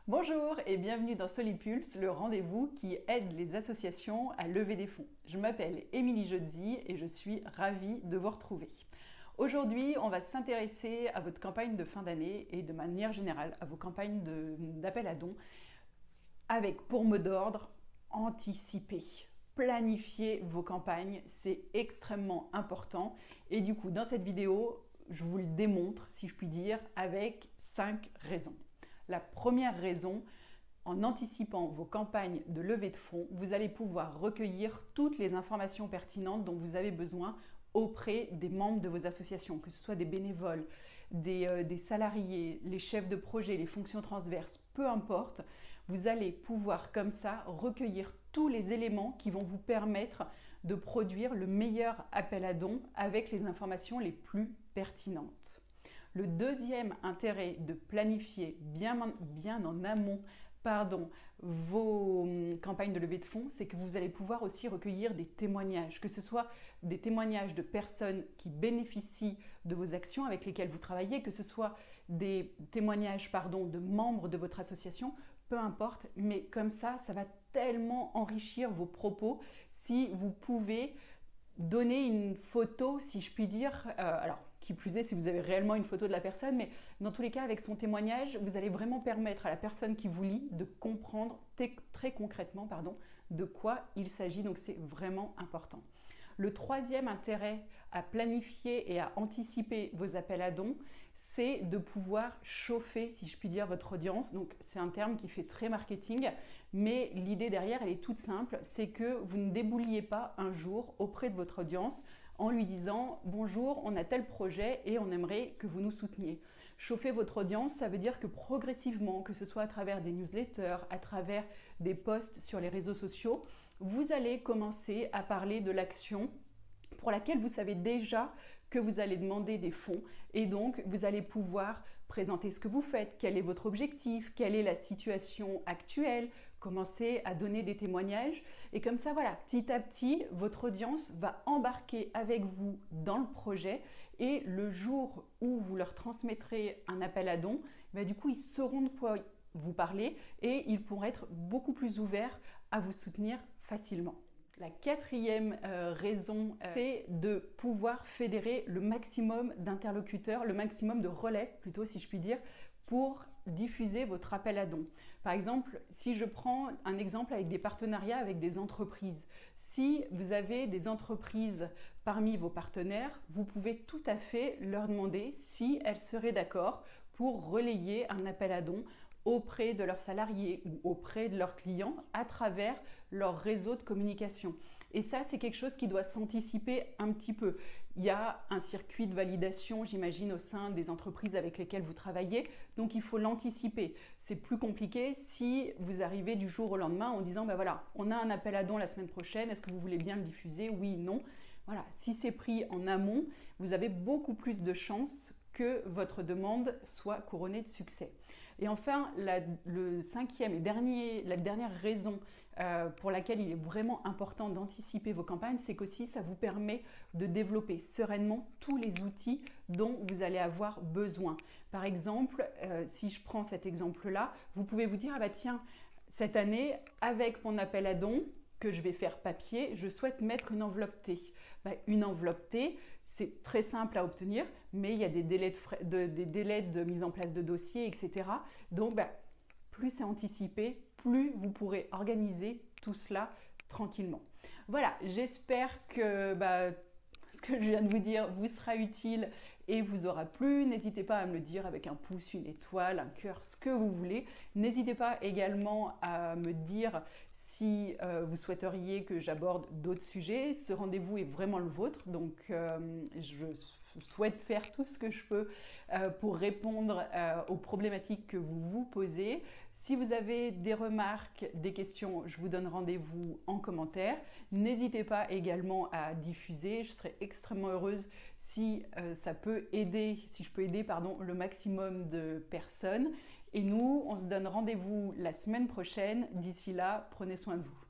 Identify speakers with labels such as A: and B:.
A: Bonjour et bienvenue dans Solipulse, le rendez-vous qui aide les associations à lever des fonds. Je m'appelle Émilie Jodzi et je suis ravie de vous retrouver. Aujourd'hui, on va s'intéresser à votre campagne de fin d'année et de manière générale à vos campagnes d'appel à dons avec pour mot d'ordre anticiper. Planifier vos campagnes, c'est extrêmement important et du coup dans cette vidéo, je vous le démontre si je puis dire avec 5 raisons. La première raison, en anticipant vos campagnes de levée de fonds, vous allez pouvoir recueillir toutes les informations pertinentes dont vous avez besoin auprès des membres de vos associations, que ce soit des bénévoles, des salariés, les chefs de projet, les fonctions transverses, peu importe, vous allez pouvoir comme ça recueillir tous les éléments qui vont vous permettre de produire le meilleur appel à dons avec les informations les plus pertinentes. Le deuxième intérêt de planifier bien en amont vos campagnes de levée de fonds, c'est que vous allez pouvoir aussi recueillir des témoignages, que ce soit des témoignages de personnes qui bénéficient de vos actions avec lesquelles vous travaillez, que ce soit des témoignages de membres de votre association, peu importe, mais comme ça va tellement enrichir vos propos si vous pouvez donner une photo, si je puis dire, alors qui plus est si vous avez réellement une photo de la personne, mais dans tous les cas avec son témoignage, vous allez vraiment permettre à la personne qui vous lit de comprendre très concrètement de quoi il s'agit, donc c'est vraiment important. Le troisième intérêt à planifier et à anticiper vos appels à dons, c'est de pouvoir chauffer, si je puis dire, votre audience. Donc c'est un terme qui fait très marketing, mais l'idée derrière, elle est toute simple, c'est que vous ne débouliez pas un jour auprès de votre audience en lui disant « Bonjour, on a tel projet et on aimerait que vous nous souteniez ». Chauffer votre audience, ça veut dire que progressivement, que ce soit à travers des newsletters, à travers des posts sur les réseaux sociaux, vous allez commencer à parler de l'action pour laquelle vous savez déjà que vous allez demander des fonds et donc vous allez pouvoir présenter ce que vous faites, quel est votre objectif, quelle est la situation actuelle, commencer à donner des témoignages et comme ça voilà, petit à petit, votre audience va embarquer avec vous dans le projet et le jour où vous leur transmettrez un appel à dons, du coup ils sauront de quoi vous parler et ils pourront être beaucoup plus ouverts à vous soutenir facilement. La quatrième raison, c'est de pouvoir fédérer le maximum d'interlocuteurs, le maximum de relais, plutôt si je puis dire, pour diffuser votre appel à dons. Par exemple, si je prends un exemple avec des partenariats avec des entreprises, si vous avez des entreprises parmi vos partenaires, vous pouvez tout à fait leur demander si elles seraient d'accord pour relayer un appel à dons auprès de leurs salariés ou auprès de leurs clients à travers leur réseau de communication. Et ça, c'est quelque chose qui doit s'anticiper un petit peu. Il y a un circuit de validation, j'imagine, au sein des entreprises avec lesquelles vous travaillez, donc il faut l'anticiper. C'est plus compliqué si vous arrivez du jour au lendemain en disant voilà, on a un appel à dons la semaine prochaine, est-ce que vous voulez bien le diffuser? Oui, non. Voilà, si c'est pris en amont, vous avez beaucoup plus de chances que votre demande soit couronnée de succès. Et enfin, la dernière raison pour laquelle il est vraiment important d'anticiper vos campagnes, c'est qu'aussi ça vous permet de développer sereinement tous les outils dont vous allez avoir besoin. Par exemple, si je prends cet exemple-là, vous pouvez vous dire « Ah bah tiens, cette année, avec mon appel à dons, que je vais faire papier, je souhaite mettre une enveloppe T. » Une enveloppe T, c'est très simple à obtenir, mais il y a des délais de mise en place de dossiers, etc. Donc, plus c'est anticipé, plus vous pourrez organiser tout cela tranquillement. Voilà, j'espère que ce que je viens de vous dire vous sera utile et vous aura plu. N'hésitez pas à me le dire avec un pouce, une étoile, un cœur, ce que vous voulez. N'hésitez pas également à me dire si vous souhaiteriez que j'aborde d'autres sujets. Ce rendez-vous est vraiment le vôtre, donc je souhaite faire tout ce que je peux pour répondre aux problématiques que vous vous posez. Si vous avez des remarques, des questions, je vous donne rendez-vous en commentaire. N'hésitez pas également à diffuser. Je serai extrêmement heureuse si ça peut aider, si je peux aider le maximum de personnes. Et nous, on se donne rendez-vous la semaine prochaine. D'ici là, prenez soin de vous.